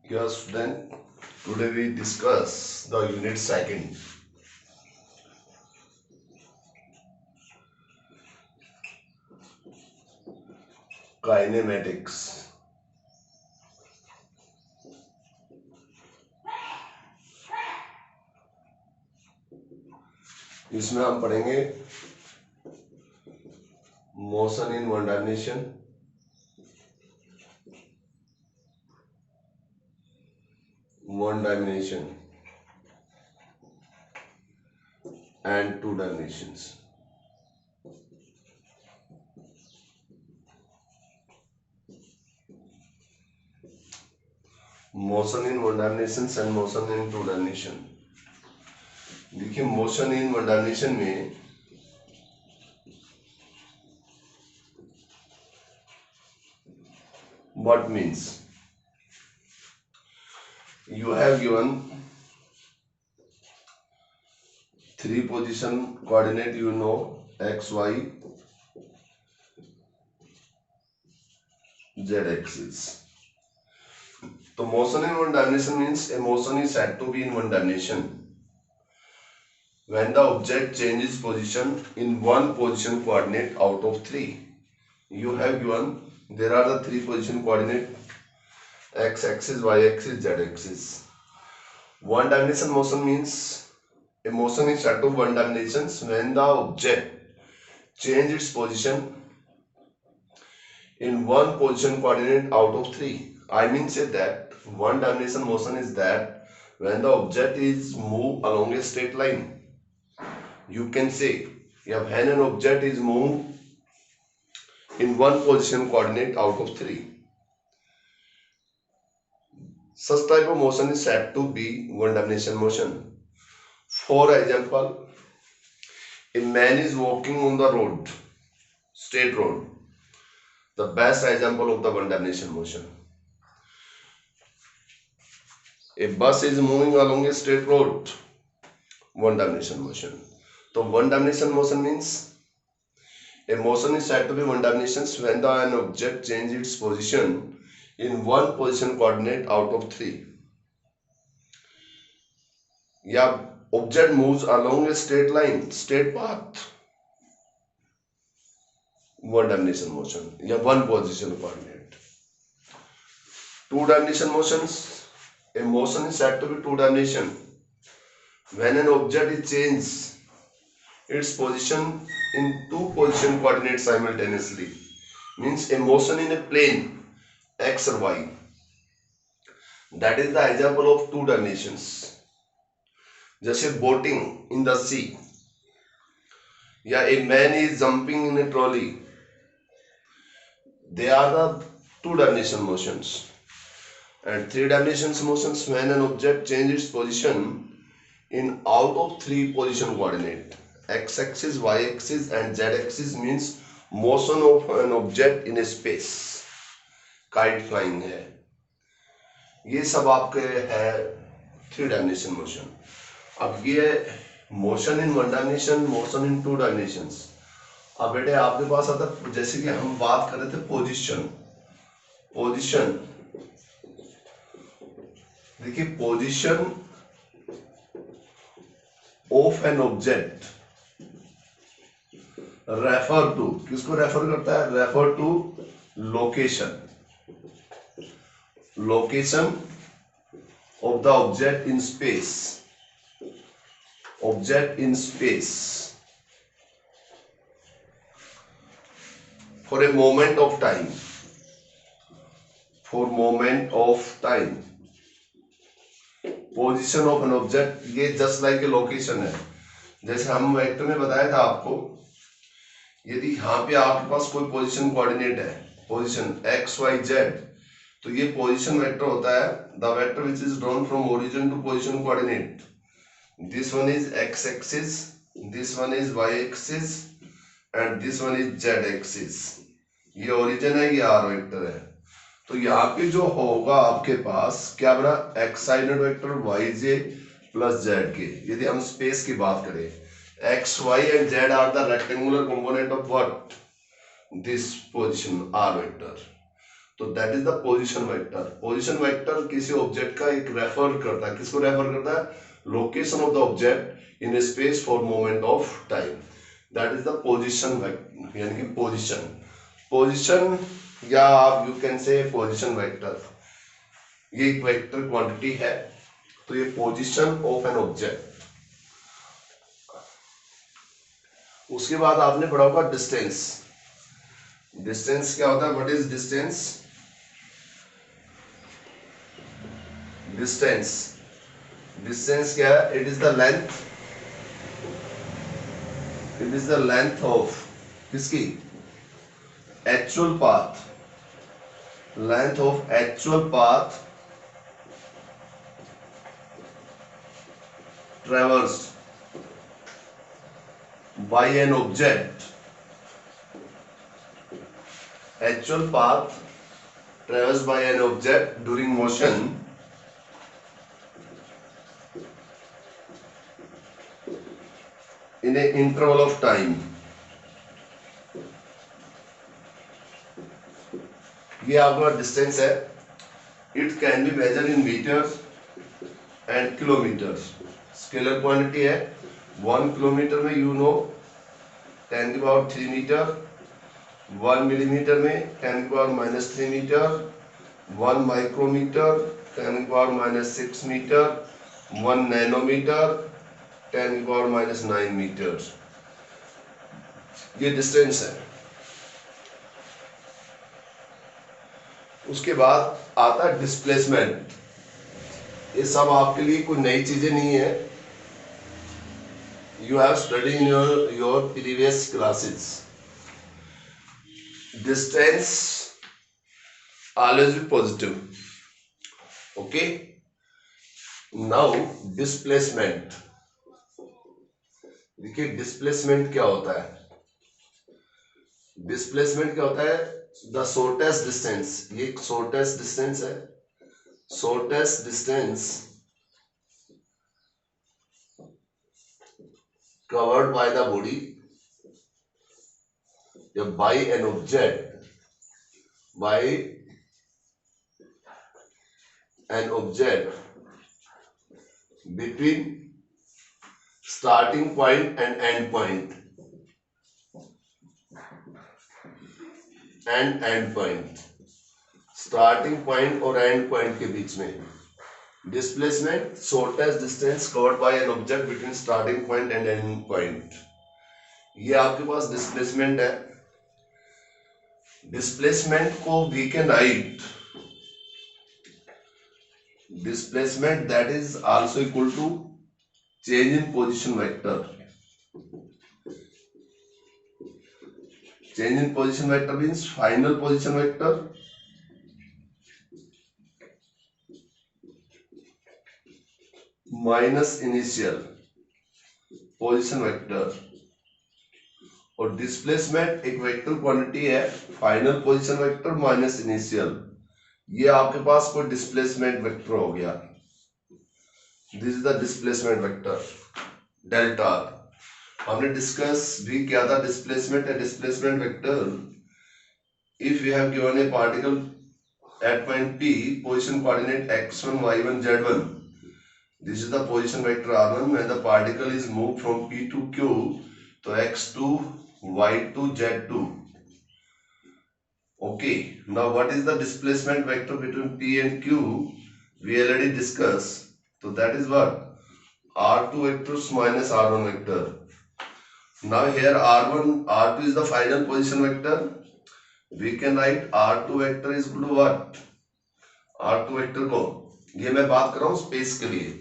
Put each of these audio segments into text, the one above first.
Yes, student, today we discuss the unit second. Kinematics. इसमें हम पढ़ेंगे motion in one dimension, and two dimensions. Motion in one dimension and motion in two dimension. देखिए motion in one dimension में what means you have given three position coordinate, you know, x, y, z axis. So motion in one dimension means a motion is said to be in one dimension when the object changes position in one position coordinate out of three. You have given there are the three position coordinate x axis, y axis, z axis. One dimension motion means a motion is said to be one dimensions when the object change its position in one position coordinate out of three. I mean say that one dimension motion is that when the object is moved along a straight line. You can say when an object is moved in one position coordinate out of three. Such type of motion is said to be one dimension motion. For example, a man is walking on the road, straight road. The best example of the one dimension motion. A bus is moving along a straight road, one dimension motion. So one dimension motion means a motion is said to be one dimensions when an object changes its position in one position coordinate out of three. या object moves along a straight line, straight path, one dimension motion या one position coordinate. Two dimension motions, a motion is said to be two dimension when an object is changed its position in two position coordinates simultaneously. Means a motion in a plane x or y. That is the example of two dimensions. जैसे boating in the sea या a man is jumping in a trolley. They are the two dimension motions. And three dimensions motions when an object changes its position in out of three position coordinate. X axis, y axis and z axis means motion of an object in a space. Kite flying है. ये सब आपके है three dimension motion. अब ये motion in one dimension, motion in to dimensions. अब बेटे आपके पास आता जैसे कि हम बात कर रहे थे पोजीशन. देखिए position of an object refer to, किसको रेफर करता है? Refer to location of the object in space. Object in space for a moment of time. Position of an object ये just like a location है. जैसे हम vector में बताया था आपको, यदि यहाँ पे आपके पास कोई पोजीशन कोऑर्डिनेट है, पोजीशन x y z, तो ये पोजीशन वेक्टर होता है the vector which is drawn from origin to position coordinate. This one is x axis, this one is y axis and this one is z axis. ये origin है, ये r vector है. तो यहाँ पे जो होगा आपके पास क्या बना? x sided vector yj plus z के. यदि हम स्पेस की बात करें, x y and z are the rectangular component of what? This position R vector, तो that is the position vector. Position vector किसी ऑब्जेक्ट का एक रेफर करता है, किसको रेफर करता है? Location of the object in space for moment of time, that is the position vector, यानी कि पोजीशन या आप you can say position vector, ये एक वेक्टर क्वांटिटी है। तो ये पोजीशन ऑफ एन ऑब्जेक्ट। उसके बाद आपने पढ़ा होगा डिस्टेंस। डिस्टेंस क्या होता है? What is distance? डिस्टेंस क्या है? It is the length of किसकी? Actual path, length of actual path traversed by an object, actual path traversed by an object during motion in an interval of time। ये आपका distance है। It can be measure in meters and kilometers. Scalar quantity है। 1 kilometre में you know 10⁻³ meter, 1 millimeter में 10⁻³ meter, 1 micrometer 10⁻⁻6 meter, 1 nanometer 10⁻⁹ meter. ये distance है। उसके बाद आता है डिस्प्लेसमेंट। ये सब आपके लिए कोई नई चीजें नहीं है, you have studied in your previous classes। Distance always be positive, okay। Now displacement, देखिए डिस्प्लेसमेंट क्या होता है? डिस्प्लेसमेंट क्या होता है? द शॉर्टेस्ट डिस्टेंस, ये शॉर्टेस्ट डिस्टेंस है। Shortest distance covered by the body या by an object, by an object between starting point and end point, starting point और end point के बीच में। Displacement shortest distance covered by an object between starting point and ending point. ये आपके पास displacement है। Displacement को we can write, displacement that is also equal to change in position vector. Change in position vector means final position vector minus initial position vector. और displacement एक vector quantity है, final position vector minus initial. ये आपके पास कोई displacement vector हो गया। This is the displacement vector delta. हमने डिस्कस भी किया था displacement and displacement vector. If you have given A particle at point P, position coordinate x1 y1 z1, this is the position vector r1 when the particle is moved from P to Q, तो x2 y2 z2। okay, now what is the displacement vector between P and Q? We already discussed, so that is what? r2 vectors minus r1 vector। now here r2 is the final position vector, we can write r2 vector is equal to what? r2 vector को, ये मैं बात कर रहा हूं space के लिए,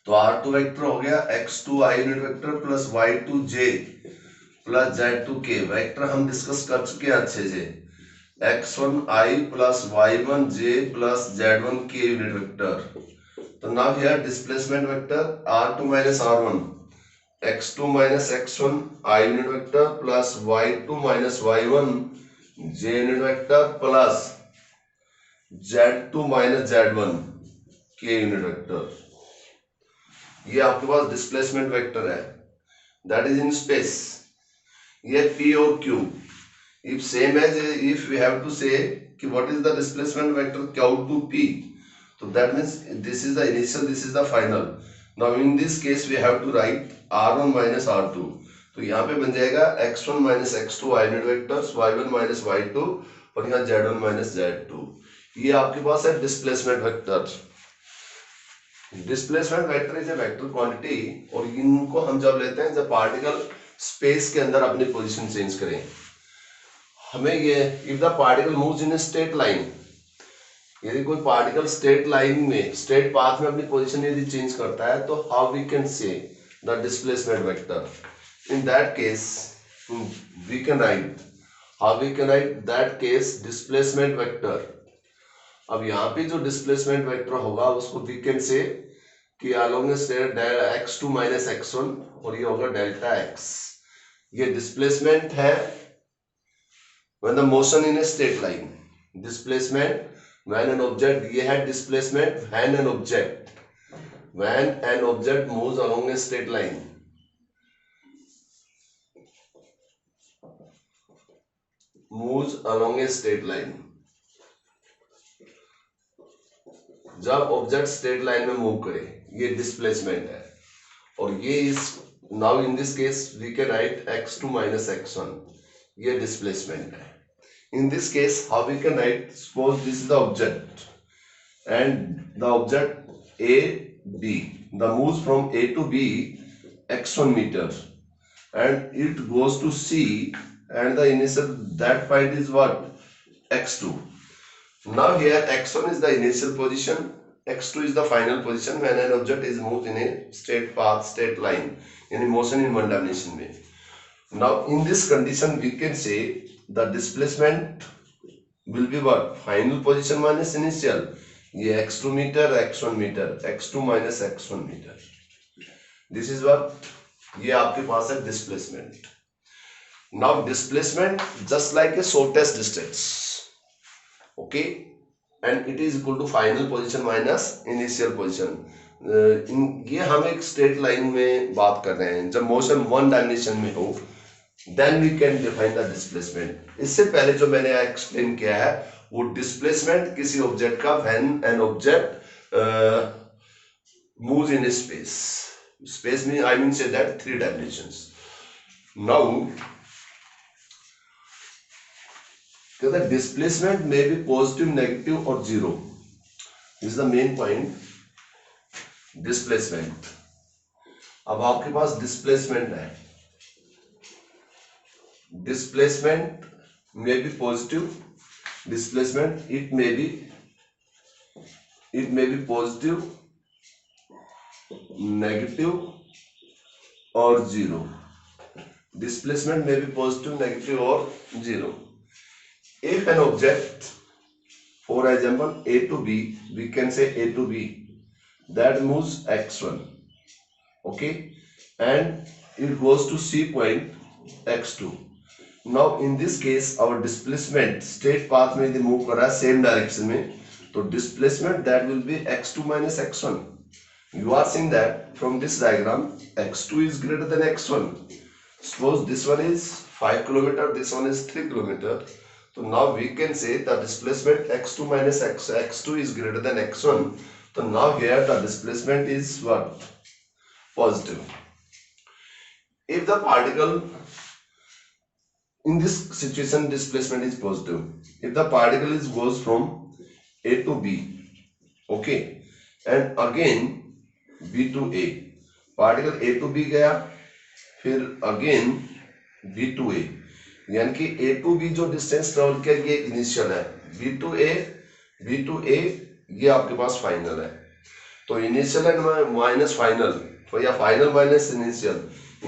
तो r2 वेक्टर हो गया x2 i unit vector plus y2 j plus z2 k। Vector हम डिस्कस कर चुके हैं अच्छे से। x1 i plus y1 j plus z1 k unit vector. तो now here displacement vector r2 minus r1, x2 minus x1 i unit vector plus y2 minus y1 j unit vector plus z2 minus z1 k unit vector. ये आपके पास displacement vector है, that is in space. ये P और Q, if same as if we have to say कि what is the displacement vector q to p, so that means this is the initial, this is the final. Now in this case we have to write r1 minus r2, तो यहाँ पे बन जाएगा x1 minus x2 y-net vectors, y1 minus y2 और यहाँ z1 minus z2. ये आपके पास है displacement vector. Displacement vector is a vector quantity, और इनको हम जब लेते हैं जब पार्टिकल स्पेस के अंदर अपनी पोजीशन चेंज करें. हमें ये if the particle moves in a straight line, यदि कोई पार्टिकल स्ट्रेट लाइन में, स्ट्रेट पाथ में अपनी पोजीशन यदि चेंज करता है, तो how we can say the displacement vector. In that case we can write, how we can write that case displacement vector. अब यहाँ पे जो डिस्प्लेसमेंट वेक्टर होगा उसको वी कैन से कि अलोंग x2 माइनस x1, और ये होगा डेल्टा x. ये डिस्प्लेसमेंट है when the motion in a straight line. Displacement when an object, ये है displacement when an object, when an object moves along a straight line. Moves along a straight line, जब object straight line में move करे, ये displacement है. और ये is now in this case we can write x2 minus x1, ये displacement है. In this case how we can right, suppose this is the object and the object a b, the moves from a to b x1 meter and it goes to c and the initial that point is what, x2. Now here x1 is the initial position, x2 is the final position when an object is moved in a straight path, straight line, in motion in one dimension में. Now in this condition we can say the displacement will be what, final position minus initial. ये x2 meter, x1 meter, x2 minus x1 meter. This is what, ये आपके पास है displacement. Now displacement just like a shortest distance. Okay, and it is equal to final position minus initial position. ये हम एक straight line में बात कर रहे हैं. जब मोशन वन डायमेंशन में हो then we can define the displacement. इससे पहले जो मैंने एक्सप्लेन किया है वो डिस्प्लेसमेंट किसी ऑब्जेक्ट का when an object moves in space. Space में I mean say that 3 dimensions. Now the displacement may be positive, negative or zero. This is the main point. Displacement. अब आपके पास displacement है. Displacement may be positive. Displacement it may be positive, negative or zero. Displacement may be positive, negative or zero. If an object, for example a to b, we can say a to b, that moves x1, okay, and it goes to c point x2. Now in this case our displacement straight path में यदि move कर रहा है same direction में, तो displacement that will be x2 minus x1. You are seeing that from this diagram x2 is greater than x1. Suppose this one is 5 km, this one is 3 km. So now we can say the displacement x2 minus x2 is greater than x1. So now here the displacement is what? Positive. If the particle, in this situation displacement is positive. If the particle goes from A to B, okay, and again B to A, particle A to B गया, फिर again B to A, यानी कि A to B जो distance travel किया ये initial है, B to A ये आपके पास फाइनल है. तो इनिशियल एंड माइनस फाइनल, तो या final minus initial,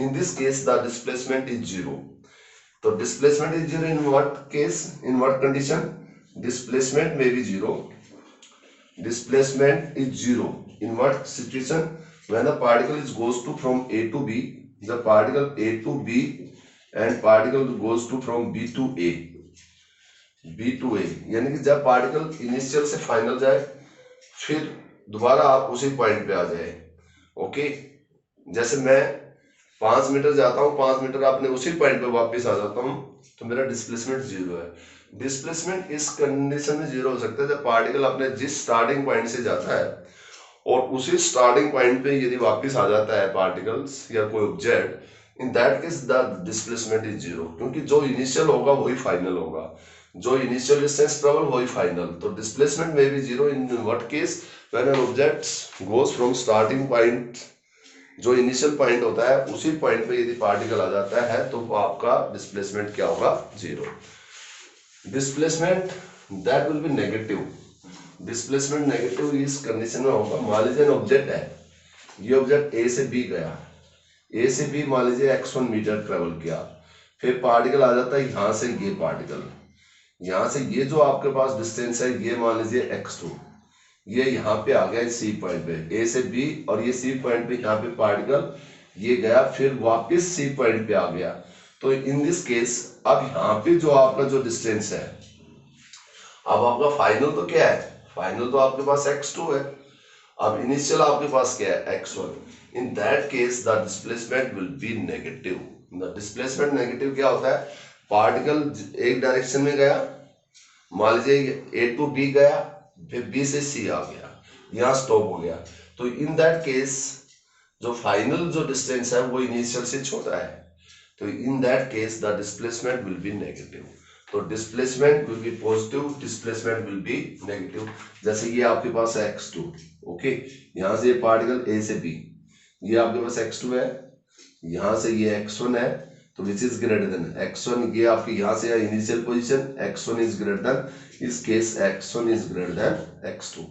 in this case the displacement is zero. तो displacement is zero in what case, in what condition, displacement में भी zero. Displacement is zero in what situation, when the particle is goes to from A to B, the particle A to B and particle goes to from B to A. यानी कि जब particle initial से final जाए फिर दोबारा आप उसी point पे आ जाए. ओके, जैसे मैं 5 मीटर जाता हूँ, 5 मीटर अपने उसी पॉइंट पे वापस आ जाता हूँ, तो मेरा डिस्प्लेसमेंट जीरो है। डिस्प्लेसमेंट इस कंडीशन में जीरो हो सकता है जब पार्टिकल अपने जिस स्टार्टिंग पॉइंट से जाता है और उसी स्टार्टिंग पॉइंट पे यदि वापस आ जाता है पार्टिकल्स या कोई object, in that case the displacement is zero, क्योंकि जो इनिशियल होगा वही फाइनल होगा, जो इनिशियल डिस्टेंस ट्रेवल वही फाइनल। तो डिस्प्लेसमेंट में भी zero in what case, when an object goes from starting point, जो इनिशियल पॉइंट होता है उसी पॉइंट पे यदि पार्टिकल आ जाता है तो आपका डिस्प्लेसमेंट क्या होगा, zero. Displacement that will be negative, displacement negative इस कंडीशन में होगा, मान लीजिए ऑब्जेक्ट है, ये ऑब्जेक्ट ए से बी गया, ए से बी मान लीजिए x1 मीटर ट्रेवल किया, फिर पार्टिकल आ जाता है यहाँ से, ये पार्टिकल यहाँ से, ये जो आपके पास डिस्टेंस है ये मान लीजिए x2, ये यहाँ पे आ गया सी पॉइंट पे, ए से बी, और ये सी पॉइंट पे यहाँ पे पार्टिकल ये गया, फिर वापस सी पॉइंट पे आ गया। तो इन दिस केस अब यहाँ पे जो आपका जो डिस्टेंस है, अब आपका फाइनल तो क्या है, फाइनल तो आपके पास x2 है, अब इनिशियल आपके पास क्या है, x1। In that case the displacement will be negative. The displacement negative क्या होता है, पार्टिकल एक डायरेक्शन में गया, मान लीजिए ए टू बी गया, फिर बी से सी आ गया, यहाँ स्टॉप हो गया, तो इन दैट केस जो फाइनल जो डिस्टेंस है वो इनिशियल से छोटा है, तो in that case the displacement will be negative. तो displacement will be positive, displacement will be negative. जैसे ये आपके पास है x2, ओके, यहाँ से ये पार्टिकल a से b, ये आपके पास x2 है, यहाँ से ये x1 है, तो which is greater than x1, ये आपके यहाँ से initial position, x1 is greater than, इस case x1 is greater than x2,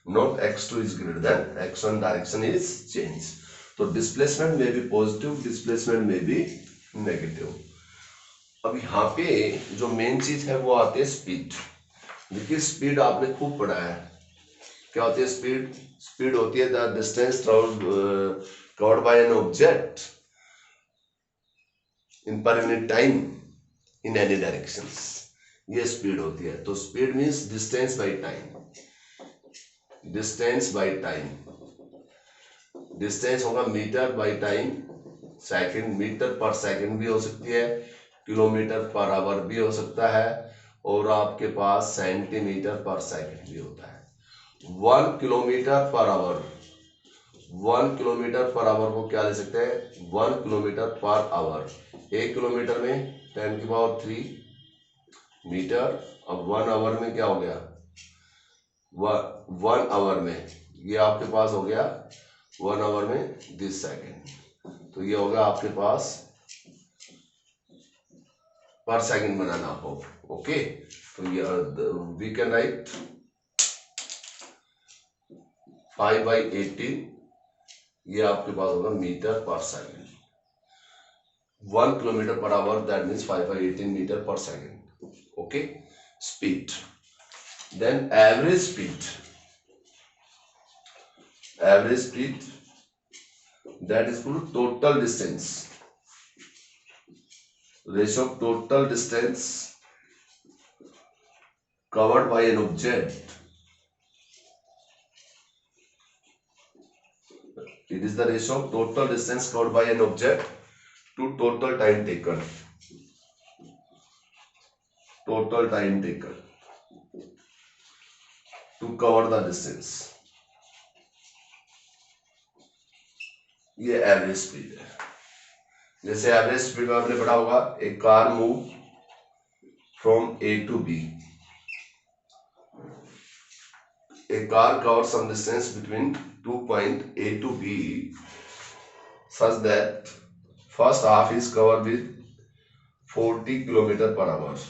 not x2 is greater than x1, direction is change. तो डिस्प्लेसमेंट में भी पॉजिटिव, डिस्प्लेसमेंट में भी नेगेटिव। अब यहाँ पे जो मेन चीज है वो आती है स्पीड। देखिए स्पीड आपने खूब पढ़ा है, क्या होती है स्पीड, स्पीड होती है the distance covered by an object in per unit time in any directions, ये स्पीड होती है। तो speed means distance by time, distance by time, distance होगा metre by time, second, metre per second भी हो सकती है, किलोमीटर पर आवर भी हो सकता है, और आपके पास सेंटीमीटर पर सेकंड भी होता है। 1 kilometre per our, 1 kilometre per our को क्या ले सकते हैं, 1 किलोमीटर पर आवर, 1 किलोमीटर में 10⁻³ मीटर। अब 1 आवर में क्या हो गया, 1 आवर में ये आपके पास हो गया 1 आवर में 10 सेकेंड, तो ये होगा आपके पास पर सेकंड बनाना हो, ओके। तो ये वी कैन राइट 5/18, ये आपके पास होगा metre per second, 1 kilometre per hour that means 5/18 metre per second, okay. Speed, then average speed, average speed that is equal to total distance, ratio of total distance covered by an object, it is the ratio of total distance covered by an object to total time taken, total time taken to cover the distance, ये average speed है। जैसे average speed में आपने पढ़ा होगा, a car move from A to B, a car cover some distance between 2 point A to B such that first half is covered with 40 kilometre per hour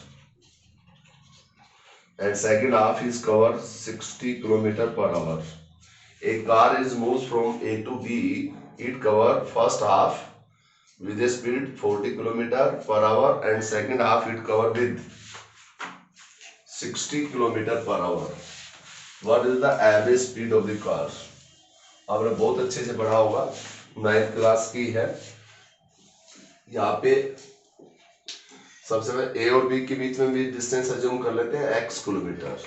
and second half is covered 60 kilometre per hour. A car is moved from A to B, it cover first half with a speed 40 kilometer per hour and second half it cover with 60 kilometer per hour. What is the average speed of the car? आपने बहुत अच्छे से पढ़ा होगा, 9th class की है। यहाँ पे सबसे पहले ए और बी के बीच में भी डिस्टेंस अज्यूम कर लेते हैं x किलोमीटर,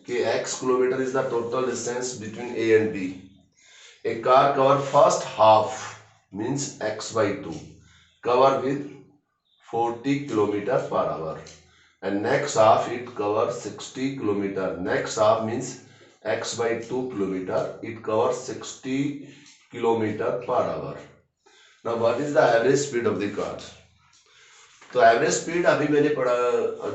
कि x kilometer is the total distance between A and B. A car cover first half means x/2 cover with 40 km/h, and next half it covers 60 km. Next half means x/2 kilometer, it covers 60 km/h. Now what is the average speed of the car? तो average speed अभी मैंने पढ़ा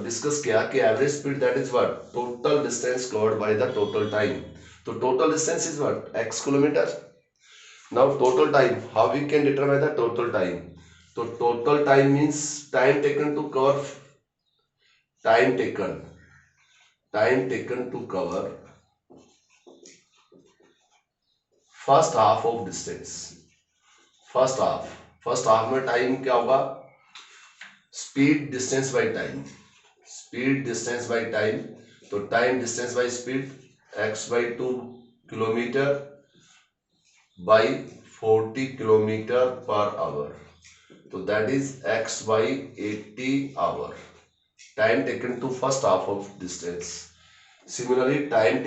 discuss किया कि average speed that is what total distance covered by the total time. तो total distance is what x kilometre. Now total time, how we can determine the total time? तो total time means time taken to cover, time taken to cover first half of distance. First half में time क्या होगा? Speed distance by time, speed distance by time. तो time distance by speed x/2 kilometer by 40 km/h. तो that is x/80 hour. Time taken to first half of distance. Similarly time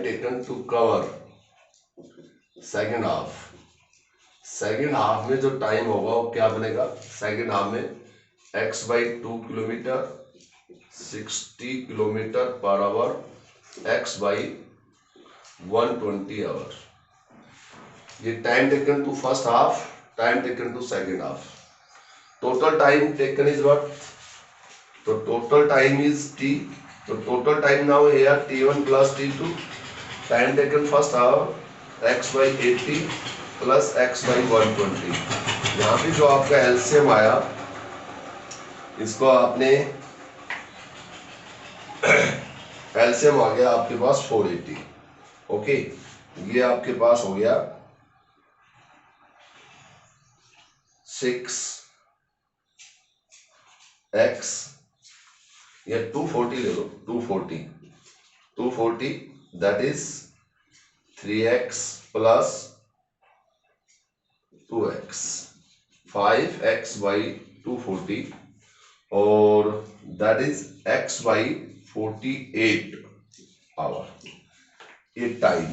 taken to cover second half में जो time होगा वो क्या बनेगा? Second half में x/2 kilometre 60 km/h x/120 hour. ये time taken to first half, time taken to second half. Total time taken is what? तो total time is t. तो total time now here t1 plus t2. Time taken first half x/80 plus x/120. यहाँ पे जो आपका LCM आया इसको आपने LCM आ गया आपके पास 480. ओके, ये आपके पास हो गया 6x या 240 ले लो. 240 that is 3x plus 2x 5x/240 और दैट इज x/48 आवर. ये time.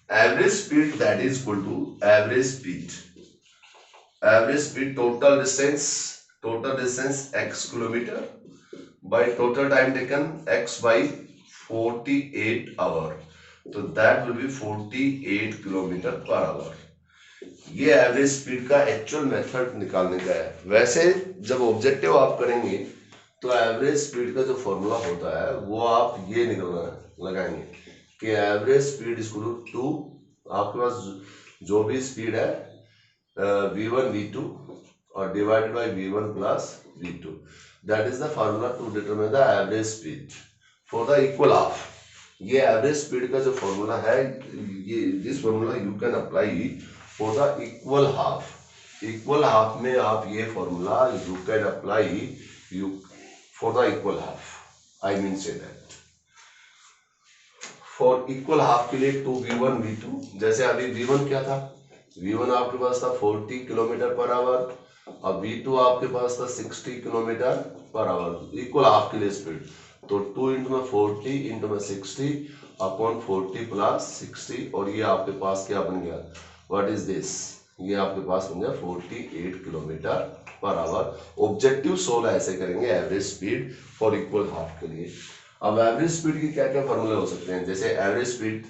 Average speed that is equal to average speed total distance x kilometer by total time taken x/48 hour. तो that will be 48 km/h. ये average speed का actual method निकालने का है. वैसे जब objective आप करेंगे तो एवरेज स्पीड का जो फॉर्मूला होता है वो आप ये लगाएंगे कि एवरेज स्पीड इक्वल टू आपके पास जो भी स्पीड है v1 v2 और divided by v1 plus v2. That is the formula to determine the average speed for the equal half. ये एवरेज स्पीड का जो फॉर्मूला है, ये this formula you can apply for the equal half. Equal half में आप ये formula you can apply for the equal half. I mean say that for equal half के लिए 2v1 v2. जैसे अभी v1 क्या था? v1 आपके पास था 40 km/h और v2 आपके पास था 60 km/h. इक्वल हाफ के लिए स्पीड. तो 2 × 40 × 60 अपॉन 40 प्लस 60 और ये आपके पास क्या बन गया? What is this? ये आपके पास बन गया 48 km/h. ऑब्जेक्टिव सोल्व ऐसे करेंगे average speed for equal half के लिए. अब एवरेज स्पीड की क्या क्या फॉर्मूले हो सकते हैं? जैसे एवरेज स्पीड,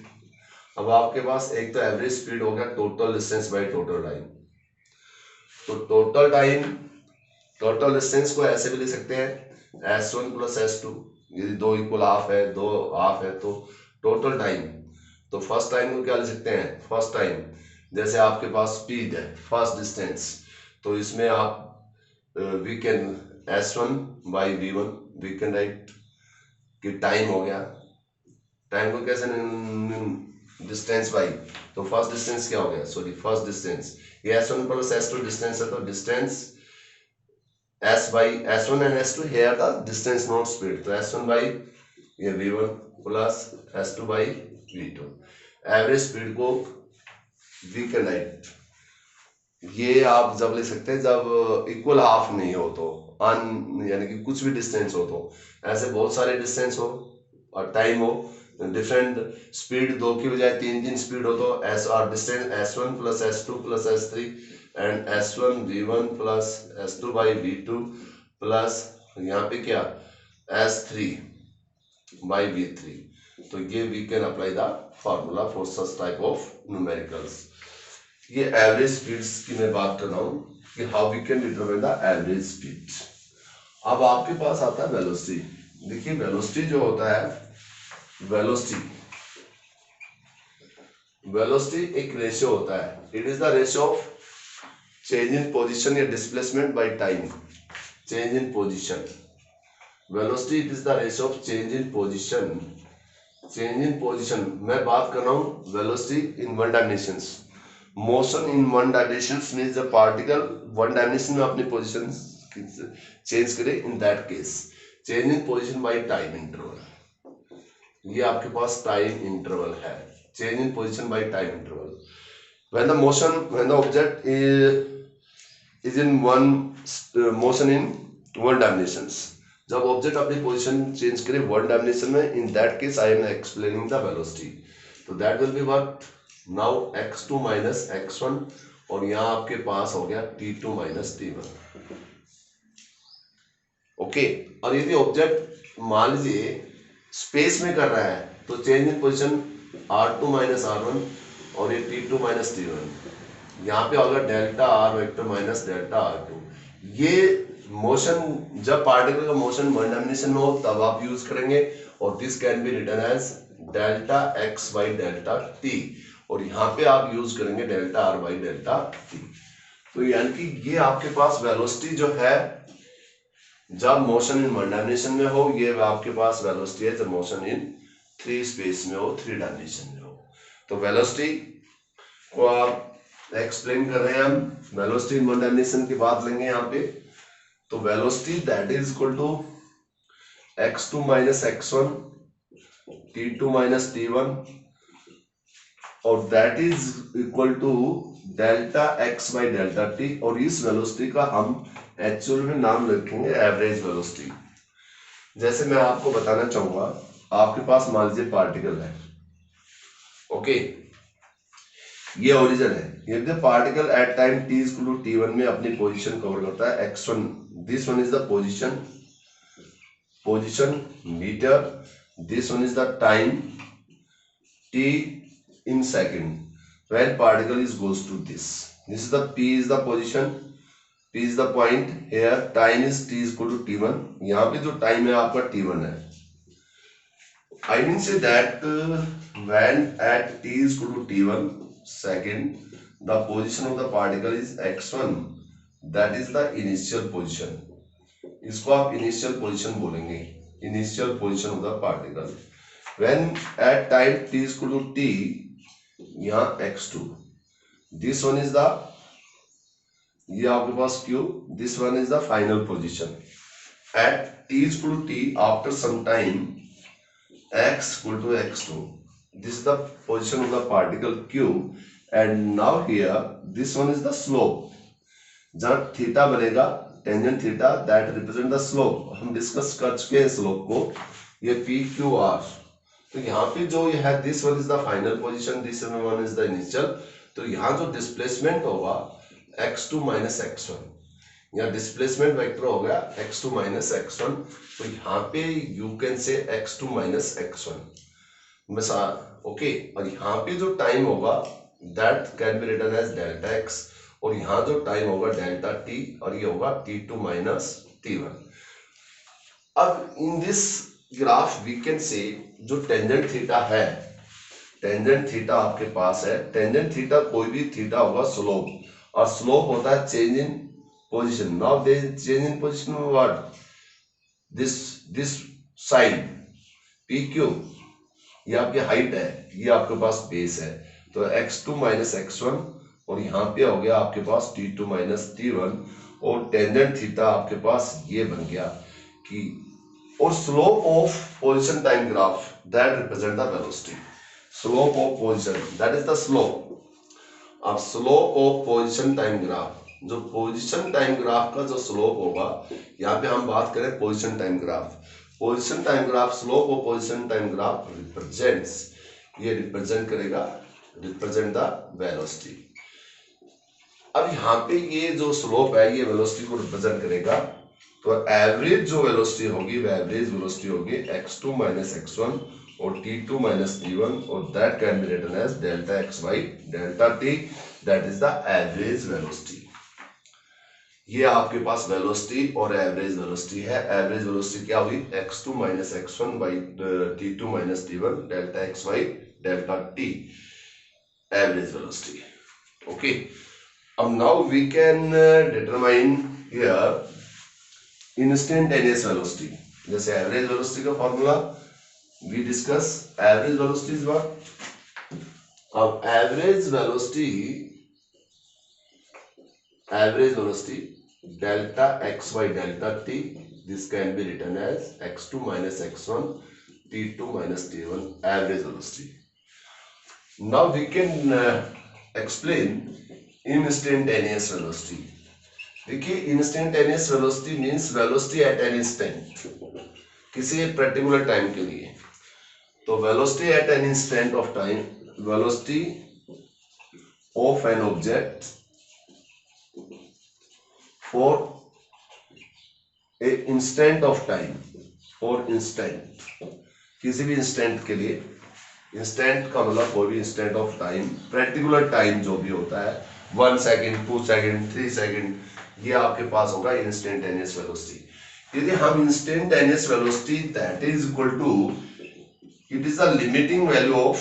अब आपके पास एक तो एवरेज स्पीड हो गया total distance by total time. तो टोटल डिस्टेंस को ऐसे भी लिख सकते हैं s1 प्लस s2. यदि दो इक्वल हाफ है तो टोटल टाइम. तो फर्स्ट टाइम को क्या लिख सकते हैं? फर्स्ट टाइम जैसे आपके पास स्पीड है फर्स्ट डिस्टेंस, तो इसमें आप we can s1 by v1 we can write कि टाइम हो गया. टाइम को कैसे डिस्टेंस बाई, तो फर्स्ट डिस्टेंस क्या हो गया? सॉरी फर्स्ट डिस्टेंस ये s1 प्लस s2 डिस्टेंस है. तो distance s1 and s2 here the distance not speed. तो s1 बाई ये v1 plus s2 by v2. Average speed को वी कैन राइट, ये आप जब ले सकते हैं जब इक्वल हाफ नहीं हो तो यानी कि कुछ भी डिस्टेंस हो. तो ऐसे बहुत सारे डिस्टेंस हो और टाइम हो, डिफरेंट स्पीड, 2 की बजाय 3 स्पीड हो तो S R distance S1 plus S2 plus S3 and S1 V1 plus S2 by V2 plus यहाँ पे क्या S3 बाई V3। तो ये we can apply the formula for such type of numericals. ये एवरेज स्पीड्स की मैं बात कर रहा हूँ कि how we can determine the average speed. अब आपके पास आता है वेलोसिटी। देखिए वेलोसिटी जो होता है, वेलोसिटी एक रेशियो होता है। It is the ratio of change in position या displacement by time. Change in position, velocity it is the ratio of change in position. Change in position मैं बात कर रहा हूं velocity in one dimensions. Motion in one dimensions means the particle one dimension में अपनी position change करे, in that case change in position by time interval. ये आपके पास टाइम इंटरवल है, change in position by time interval. when the object is in one motion in one dimensions, जब object अपनी position change करे one dimension में, in that case I am explaining the velocity. तो that will be what now x2 minus x1, और यहाँ आपके पास हो गया t2 माइनस t1। ओके, और यदि ऑब्जेक्ट मान लीजिए स्पेस में कर रहा है तो change in position r2 minus r1 और ये t2 माइनस t1। यहाँ पे होगा delta r vector minus delta r2। ये मोशन जब पार्टिकल का मोशन वन डायमेंशन में हो तब आप यूज करेंगे, और this can be written as delta x by delta t, और यहाँ पे आप यूज करेंगे delta r by delta t। तो यानी कि ये आपके पास वेलोसिटी जो है जब मोशन इन वन डायमेंशन में हो, ये आपके पास वेलोसिटी है जब मोशन इन थ्री स्पेस में हो, थ्री डायमेंशन में हो। तो वेलोसिटी को आप एक्सप्लेन कर रहे हैं हम, वेलोसिटी इन वन डायमेंशन की बात लेंगे यहाँ पे। तो velocity that is equal to x2 minus x1 t2 minus t1, और that is equal to delta x by delta t, और इस वेलोसिटी का हम एक्चुअल में नाम रखेंगे एवरेज वेलोसिटी। जैसे मैं आपको बताना चाहूंगा, आपके पास मान लीजिए पार्टिकल है, ओके, ये ओरिजिन है। यदि particle at time t equal to t1 में अपनी पोजीशन कवर करता है x1, this one is the position meter, this one is the time t in second when particle is goes to this is the p is the position, p is the point, here time is t is equal to t1। यहाँ पे जो time है आपका t1 है। I mean say that when at t is equal to t1 second, the position of the particle is x1, that is the initial position। इसको आप initial position बोलेंगे, initial position of the particle। When at time t is equal to t, यहाँ x2, this one is the, ये आपके पास q, this one is the final position। At t is equal to t, after some time x equal to x2, this is the position of the particle q, and now here this one is the slope। जहाँ theta बनेगा tangent theta, that represent the slope. हम discuss कर चुके हैं slope को, ये P Q R. तो यहाँ पे जो ये है this one is the final position, this one is the initial. तो यहाँ जो डिस्प्लेसमेंट होगा x2 माइनस x1, यहाँ डिस्प्लेसमेंट वेक्टर हो गया x2 माइनस x1। तो यहाँ पे यू कैन से x2 माइनस x1 ओके, और यहाँ पे जो टाइम होगा that can be written as delta x, और यहाँ जो टाइम होगा डेल्टा t, और ये होगा t2 माइनस t1। अब in this graph we can say जो टेंजेंट थीटा है, टेंजेंट थीटा आपके पास है, टेंजेंट थीटा कोई भी थीटा होगा स्लोप, और स्लोप होता है change in position. Now they change in position what, this side P Q, ये आपकी हाइट है, ये आपके पास बेस है। तो x2 माइनस x1, और यहाँ पे हो गया आपके पास t2 माइनस t1, और टेंजेंट थीटा आपके पास ये बन गया कि, और slope of position time graph that represent the velocity. Slope of position that is the slope. अब slope of position time graph, जो पोजीशन टाइम ग्राफ का जो स्लोप होगा, यहाँ पे हम बात करें position time graph. Position time graph slope और पोजीशन टाइम ग्राफ रिप्रेजेंट्स, ये रिप्रेजेंट करेगा, रिप्रेजेंट द वेलोसिटी। अब यहाँ पे ये जो स्लोप है ये वेलोसिटी को रिप्रेजेंट करेगा, तो एवरेज जो वेलोसिटी होगी वो एवरेज वेलोसिटी होगी x2 माइनस x1 और t2 माइनस t1, और that can be written as delta X by delta T, that is the average velocity. ये आपके पास वेलोसिटी और एवरेज वेलोसिटी है। एवरेज वेलोसिटी क्या हुई, x2 minus x1 by t2 minus t1 delta X by delta T, average velocity. Okay, अब now we can determine here instantaneous velocity. जैसे average velocity का formula we discuss, average velocity is what, अब average velocity delta X by delta T, this can be written as x2 minus x1 t2 minus t1, average velocity. Now we can explain instantaneous velocity. देखिए, instantaneous velocity means velocity at an instant, किसी particular time के लिए। तो velocity at an instant of time, velocity of an object for a instant of time, for instant, किसी भी instant के लिए, instant का मतलब कोई भी instant of time, particular time जो भी होता है, 1 सेकेंड 2 सेकेंड 3 सेकेंड, ये आपके पास होगा इंस्टेंटेनियस वेलोसिटी। यदि हम instantaneous velocity that is equal to, it is the limiting value of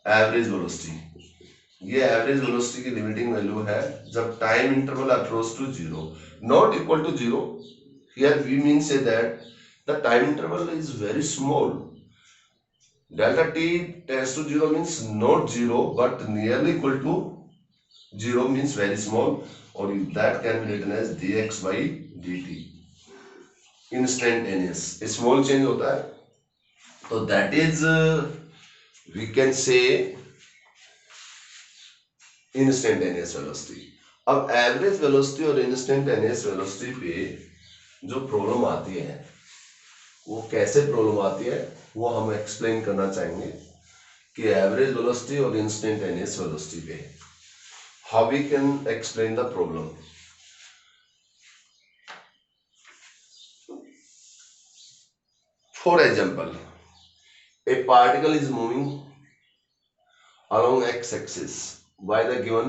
average velocity, ये एवरेज वेलोसिटी की लिमिटिंग वैल्यू है जब time interval approach to zero, not equal to zero. Here we mean say that the time interval is very small, delta t tends to 0 means not 0 but nearly equal to 0 means very small, or that can be written as dx by dt, instantaneous, small change होता है, तो that is we can say instantaneous velocity। अब average velocity और instantaneous velocity पे जो problem आती है वो कैसे प्रॉब्लम आती है वो हम एक्सप्लेन करना चाहेंगे कि एवरेज वेलोसिटी और इंस्टेंटेनियस वेलोसिटी पे how we can explain the problem. For example, a particle is moving along x axis by the given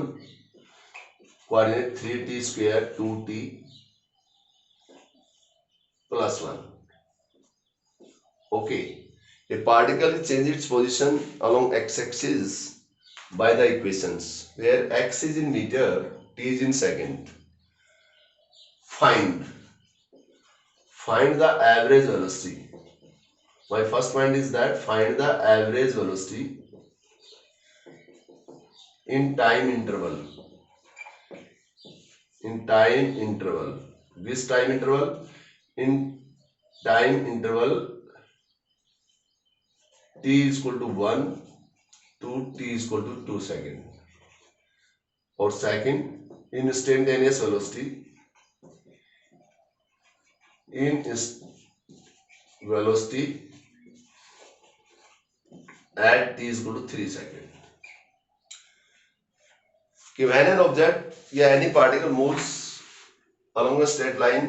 coordinate 3t square 2t plus 1. Okay, a particle changes its position along x-axis by the equations where x is in meter, t is in second. Find the average velocity. My first point is that find the average velocity in time interval. In time interval. Which time interval? In time interval t is equal to 1 to t is equal to 2 second. और second, instantaneous velocity in velocity at t is equal to 3 second. कि when an object या any particle moves along a straight line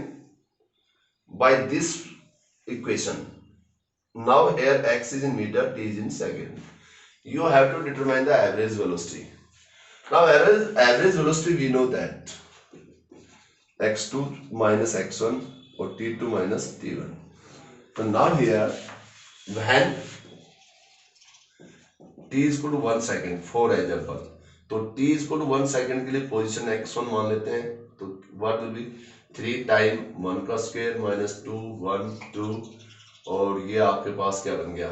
by this equation, now here x is in meter, t is in second, you have to determine the average velocity. Now average velocity we know that x2 minus x1 or t2 minus t1. So now here when t is equal to 1 second, for example, तो t is equal to 1 second के लिए position x1 मान लेते हैं, तो what will be 3 time 1 का square minus 2 1 2, और ये आपके पास क्या बन गया,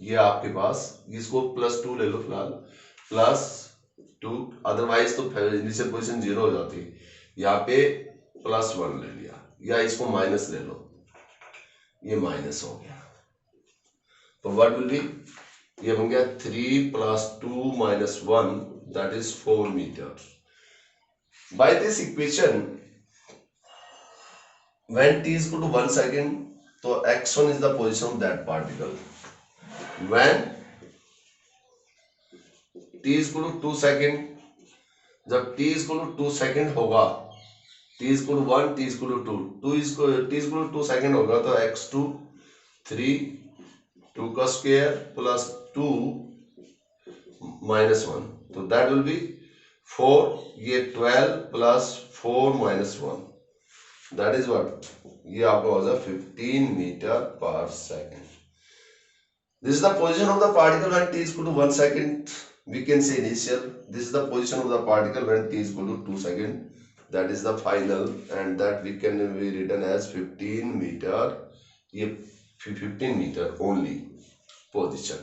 ये आपके पास, इसको प्लस 2 ले लो फिलहाल, प्लस 2, अदरवाइज तो इनिशियल पोजीशन 0 हो जाती, यहाँ पे प्लस 1 ले लिया, या इसको माइनस ले लो, ये माइनस हो गया, तो व्हाट विल बी, ये बन गया 3 plus 2 minus 1, that is 4 meter. By this equation when t is equal to 1 second, तो x1 is the position of that particle. when t is equal to 2 second, जब t is equal to 2 second होगा, t is equal to 1, t is equal to 2, t is equal to 2 second होगा, तो x2 3 2 का square plus 2 minus 1, तो that will be 4, ये 12 plus 4 minus 1, that is what, ये आपका हो जाए 15 मीटर पर second. This is the position of the particle when t is equal to 1 second. We can say initial. This is the position of the particle when t is equal to 2 second. That is the final, and that we can be written as 15 meter. ये 15 meter only position.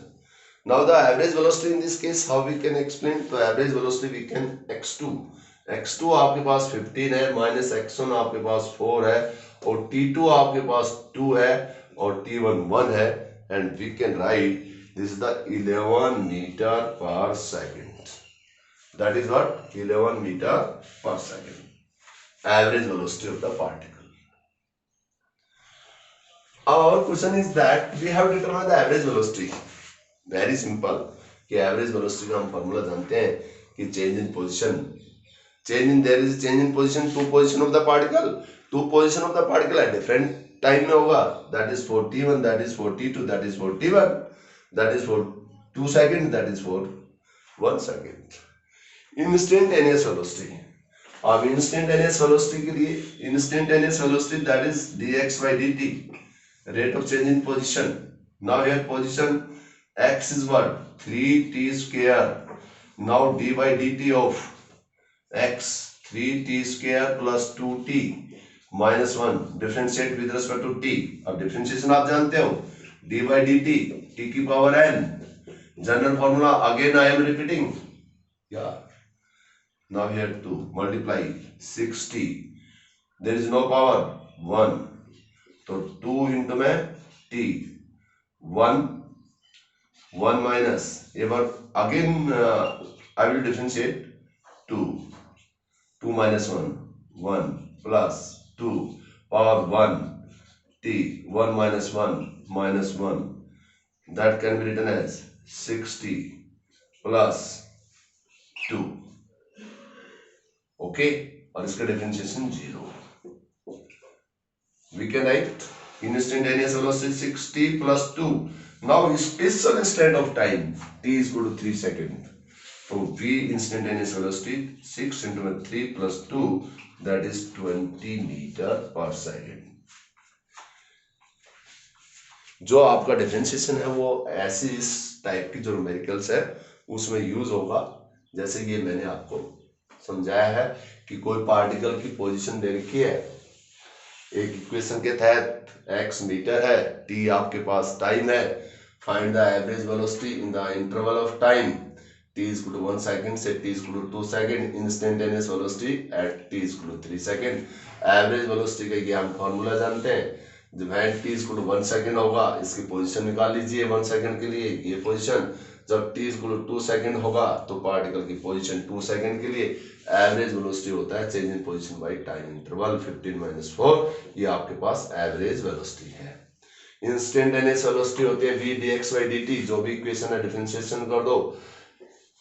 Now the average velocity in this case, how we can explain? तो average velocity we can x2 आपके पास 15 है, minus x1 आपके पास 4 है, और t2 आपके पास 2 है, और t1 1 है, and we can write this is the 11 meter per second. That is what? 11 meter per second. Average velocity of the particle. Our question is that we have determined the average velocity. Very simple. कि average velocity का हम formula जानते हैं कि change in position. There is change in position, two position of the particle. Two position of the particle at different time में होगा. That is for t1, that is for t2, that is for t1, that is for 2 seconds, that is for 1 second. Instantaneous velocity. अब instantaneous velocity के लिए instantaneous velocity that is dx by dt, rate of change in position. Now here position x is what? 3t square. Now d by dt of x 3t square plus 2t minus 1 differentiate with respect to t. अब differentiation आप जानते हो, d by dt t की power n. General formula again I am repeating. Yeah. Now here to multiply 60. There is no power 1. तो 2 into में t 1 minus, ये बार again I will differentiate 2 minus 1 plus 2 power 1 t 1 minus 1 minus 1, that can be written as 60 plus 2. Okay, और इसका differentiation 0. We can write instantaneous velocity 60 plus 2. Now special instant of time t is equal to 3 seconds. So v instantaneous velocity 6 into 3 plus 2, that is 20 meter per second. जो आपका differentiation है वो ऐसी इस type की जो न्यूमेरिकल्स है उसमें यूज होगा. जैसे ये मैंने आपको समझाया है कि कोई पार्टिकल की पोजीशन दे रखी है, एक इक्वेशन के तहत x मीटर है, t आपके पास टाइम है, find the average velocity in the interval of time t is equal to 1 second से t is equal to 2 second, instantaneous velocity at t is equal to 3 second. Average velocity का ये हम formula जानते हैं. जब t is equal to 1 second होगा, इसकी position निकाल लीजिए 1 सेकंड के लिए, ये पोजीशन. जब t is equal to 2 second होगा तो पार्टिकल की पोजीशन 2 सेकंड के लिए. एवरेज वेलोसिटी होता है change in position by time interval 15 minus 4. ये आपके पास एवरेज वेलोसिटी है. इंस्टेंटेनियस वेलोसिटी होती है v dx by dt. जो भी इक्वेशन है डिफरेंशिएशन कर दो,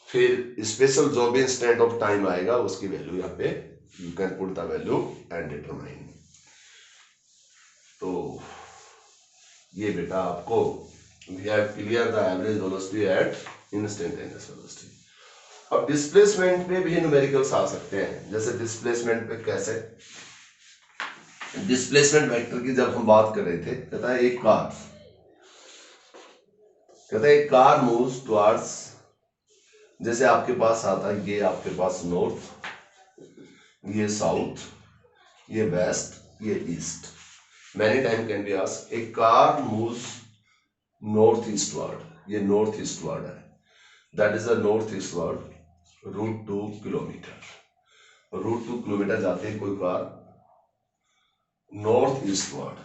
फिर स्पेशल जो भी इंस्टेंट ऑफ टाइम आएगा उसकी वैल्यू यहाँ पे you can put the value and determine. तो ये बेटा आपको we have clear the average velocity at instantaneous velocity. अब डिस्प्लेसमेंट पे भी न्यूमेरिकल्स आ सकते हैं. जैसे डिस्प्लेसमेंट पे कैसे, डिस्प्लेसमेंट वेक्टर की जब हम बात कर रहे थे, कहता है एक कार मूव्स टुवर्ड्स, जैसे आपके पास आता है ये आपके पास नॉर्थ, ये साउथ, ये वेस्ट, ये east. Many time can be asked a car moves north eastward. ये नॉर्थ ईस्टवर्ड है, that is the north eastward root 2 kilometer. Root 2 kilometer जाते हैं कोई कार नॉर्थ ईस्टवर्ड,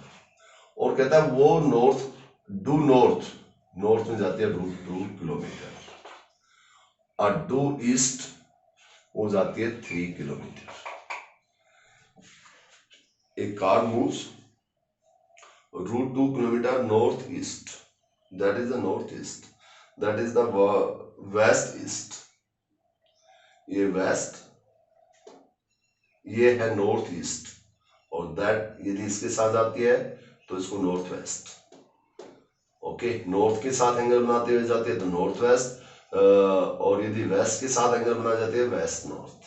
और कहता है वो नॉर्थ में जाती है रूट 2 किलोमीटर, और डू ईस्ट हो जाती है 3 kilometre. a car moves route 2 kilometer northeast, that is the northeast, that is the west east, ये वेस्ट, ये है नॉर्थ ईस्ट, और दैट यदि इसके साथ जाती है तो इसको नॉर्थ वेस्ट। ओके, नॉर्थ के साथ एंगल बनाते हुए जाते हैं तो नॉर्थ वेस्ट, और यदि वेस्ट के साथ एंगल बनाए जाते हैं वेस्ट नॉर्थ,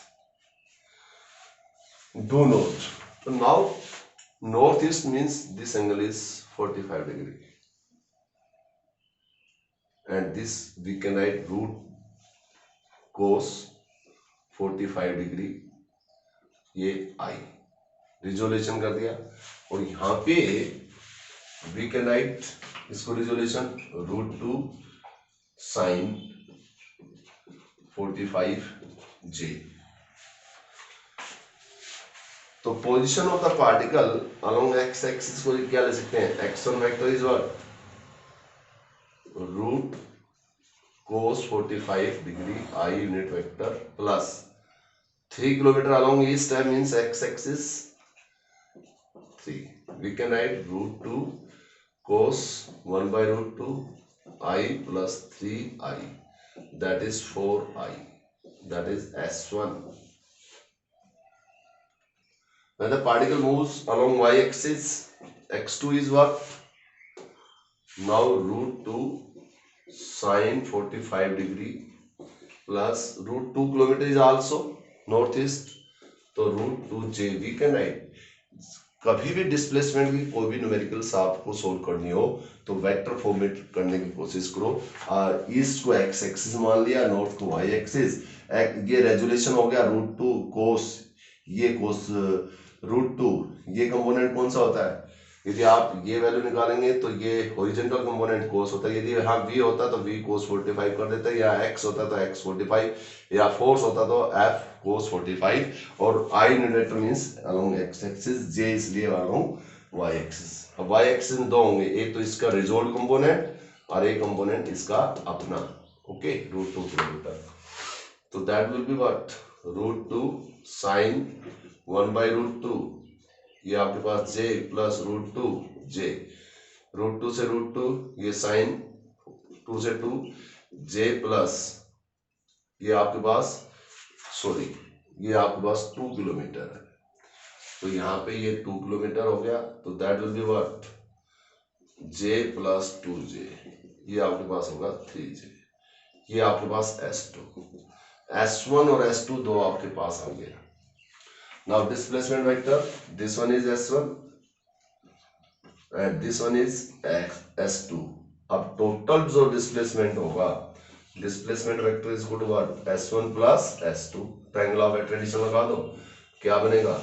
डू नॉर्थ। तो now north east means this angle is 45 degree and this we can write root cos 45 degree, ये आई रिजोल्यूशन कर दिया। और यहां पे वी कैन राइट इसको रिजोल्यूशन रूट 2 साइन 45 जे। तो position of the particle along x axis को क्या ले सकते हैं, x1 vector is what root cos 45 degree i unit vector plus 3 kilometre along east है means x axis 3, we can write root 2 cos 1 by root 2 I plus 3I, that is 4I, that is S1. When the particle moves along y axis, x2 is what? Now root 2 sin 45 degree plus root 2 kilometer is also northeast, तो root 2j we can write। कभी भी displacement की कोई भी numericals आपको solve करनी हो तो वेक्टर फॉर्मेट करने की कोशिश करो। ईस्ट को एक्स एक्सिस मान लिया, नॉर्थ को वाई एक्सिस, ये रेजुलेशन हो गया रूट 2 कोस, ये कोस रूट 2, ये कंपोनेंट कौन सा होता है, यदि आप ये वैल्यू निकालेंगे तो ये हॉरिजॉन्टल कंपोनेंट कोस होता है, यदि यहाँ v होता तो v कोस 45 कर देता है, या x होता तो x 45, या फोर्स होता तो f कोस 45, और I numerator means along x axis, j इसलिए अलोंग y एक्सिस। अब y एक्सिस में दो होंगे, एक तो इसका रिजोल्व कंपोनेंट और एक कंपोनेंट इसका अपना, okay root 2 kilometer, that that will be root रूट 2 साइन 1 बाई रूट 2, ये आपके पास j plus root 2 j, root 2 से रूट 2, ये साइन 2 से 2 j प्लस ये आपके पास सॉरी ये आपके पास 2 किलोमीटर है, तो यहाँ पे ये 2 किलोमीटर हो गया, तो that will be what j plus 2j, ये आपके पास होगा 3j, ये आपके पास S2, S1 और S2 दो आपके पास आ गया। Now displacement vector, this one is S1 and this one is S2। अब टोटल जो डिस्प्लेसमेंट होगा, displacement vector is equal to what S1 plus S2, triangle of addition लगा दो, क्या बनेगा,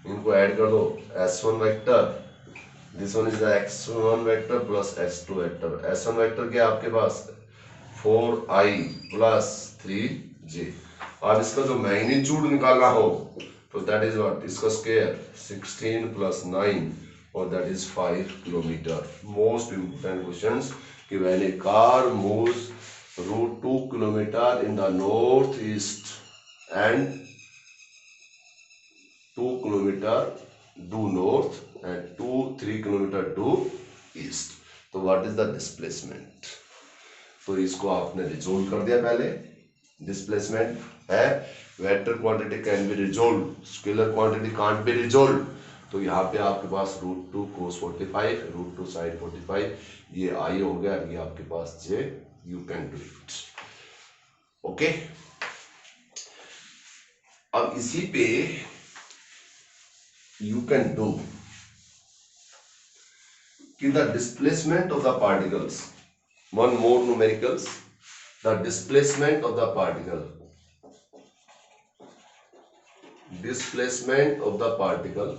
इनको ऐड कर दो, S1 vector, this one is the x1 vector plus x2 vector, S1 vector क्या आपके पास 4i प्लस 3j। अब इसका जो मैग्नीट्यूड निकालना हो तो दैट इज व्हाट, इसका स्क्वायर 16 प्लस 9 और that is 5 kilometre. Most important questions कि when a car moves root 2 kilometre in the north east and 2 kilometre due north and 3 kilometre due east, तो व्हाट इज द डिस्प्लेसमेंट। तो इसको आपने resolve कर दिया, पहले displacement है vector quantity can be resolve, scalar quantity can't be resolve, तो यहाँ पे आपके पास रूट 2 कोस 45 रूट 2 साइन 45, ये आई हो गया, ये आपके पास J, you can do it, okay. अब इसी पे यू कैन डू कि the displacement of the particles, one more numericals, the displacement of the particle, displacement of the particle,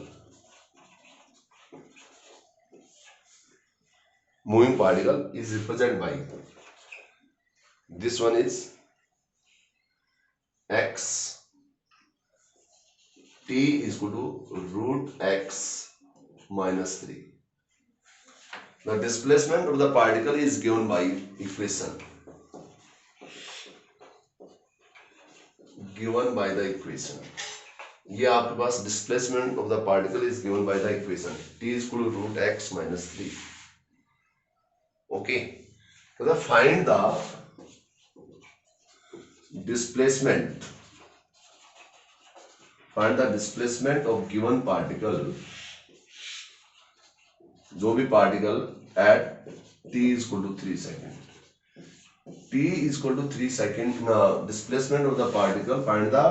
moving particle is represented by, this one is x, t is equal to root x minus 3. The displacement of the particle is given by equation, given by the equation ये आपके पास displacement of the particle is given by the equation t is equal to root x minus 3. Okay, तो find the displacement of given particle, जो भी particle at t is equal to 3 second. t is equal to 3 second. Displacement of the particle. Find the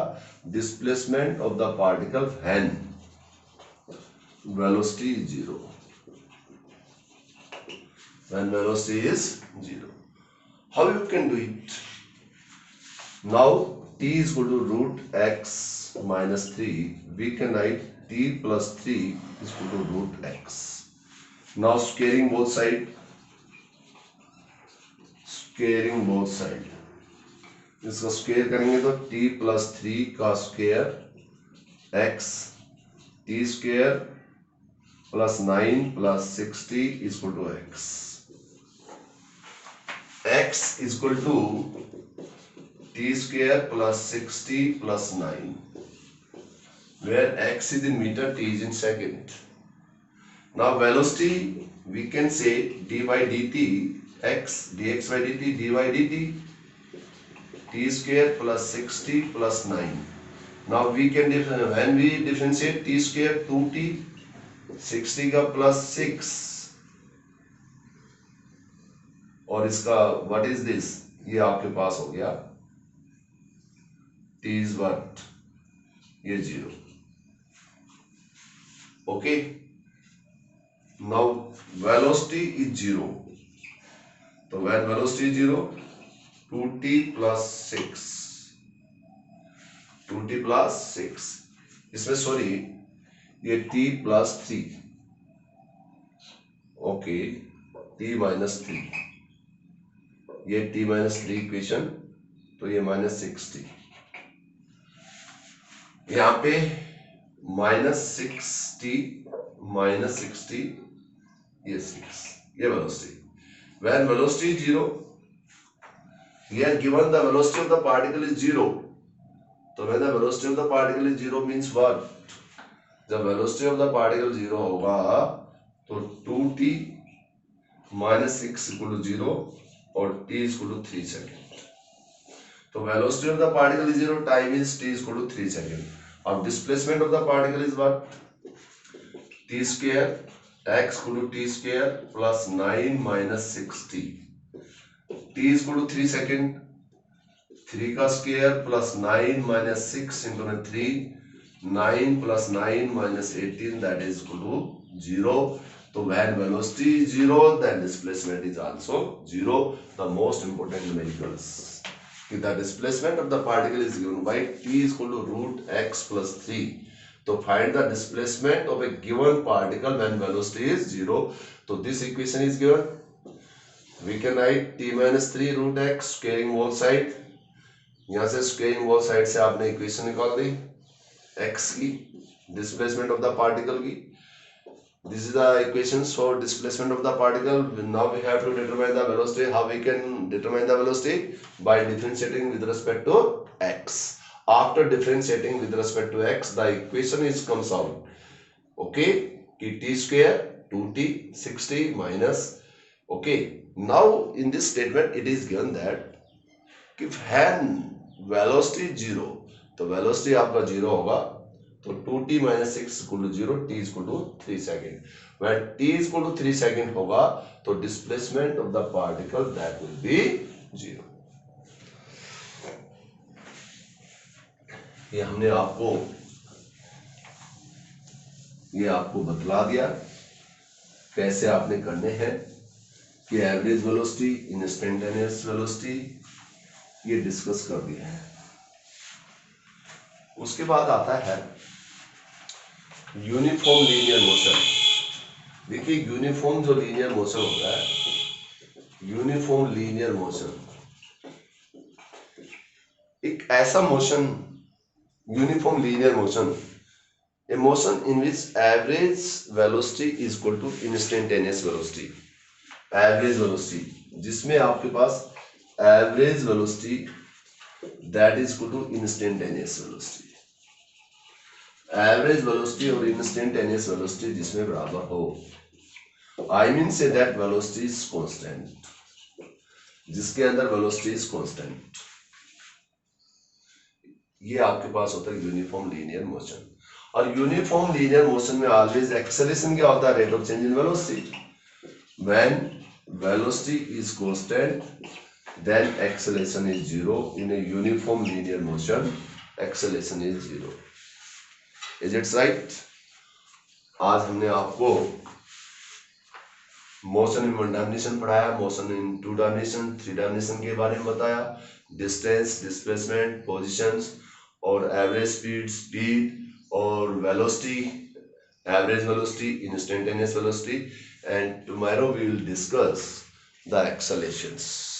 displacement of the particle when velocity is 0. When velocity is 0. How you can do it? Now t is equal to root x minus 3. We can write t plus 3 is equal to root x. Now squaring both side. इसका square करेंगे तो t plus 3 का square x, t square plus 9 plus 60 is equal to x. x is equal to t square plus 60 plus 9, where x is in meter, t is in second. Now velocity we can say d by dt x dx by dt dy dt t square plus 60 plus 9. Now we can when we differentiate t square 2t 60 का plus 6 और इसका what is this, ये आपके पास हो गया t is what, ये 0. Okay, now velocity is 0. तो when velocity is 0, 2t plus 6, 2t plus 6, इसमें सॉरी ये t plus 3, okay t minus 3, ये t minus 3 इक्वेशन, तो ये minus 60, यहाँ पे minus 60 ये 6, ये velocity. When velocity is 0, here given the velocity of the particle is 0. तो when the velocity of the particle is 0 means what? जब velocity of the particle 0 होगा तो 2t minus 6 equal to 0 और t is equal to 3 second. तो velocity of the particle is 0, time is t is equal to 3 second. अब displacement of the particle is what? t square x equal to t square plus 9 minus 60. t is equal to 3 second. 3 का square plus 9 minus 6 into 3. 9 plus 9 minus 18, that is equal to 0. So when velocity is 0, then displacement is also 0. The most important numericals. The displacement of the particle is given by t is equal to root x plus 3. तो find the displacement of a given particle when velocity is 0. तो this equation is given. We can write t minus 3 root x squaring both side. यहाँ से squaring both side से आपने equation निकाल दी x की, displacement of the particle की. This is the equations for displacement of the particle. Now we have to determine the velocity. How we can determine the velocity? By differentiating with respect to x. After differentiating with respect to x, the equation is comes out. Okay, t square 2t 60 minus. Okay, now in this statement it is given that if when velocity 0, तो velocity आपका 0 होगा, तो 2t minus 6 equal to 0, t is equal to 3 second. When t is equal to 3 second होगा, तो displacement of the particle that will be 0. ये हमने आपको बतला दिया कैसे आपने करने हैं कि एवरेज वेलोसिटी, इंस्टेंटेनियस वेलोसिटी ये डिस्कस कर दिया है. उसके बाद आता है यूनिफॉर्म लीनियर मोशन. देखिए यूनिफॉर्म जो लीनियर मोशन होता है, यूनिफॉर्म लीनियर मोशन एक ऐसा motion, uniform linear motion, a motion in which average velocity is equal to instantaneous velocity. Average velocity जिसमें आपके पास average velocity that is equal to instantaneous velocity. Average velocity और instantaneous velocity जिसमें बराबर हो, आई mean say that velocity is constant, जिसके अंदर velocity is constant, ये आपके पास होता है यूनिफॉर्म लीनियर मोशन। और यूनिफॉर्म लीनियर मोशन में ऑलवेज एक्सेलरेशन क्या होता है? Rate of change in velocity. When velocity is constant then acceleration is zero. In a uniform linear motion acceleration is zero. Is it's right? आज हमने आपको motion in one dimension पढ़ाया, motion in two dimension, three dimension के बारे में बताया, distance, displacement, positions और average speed और velocity, average velocity, instantaneous velocity, and tomorrow we will discuss the accelerations.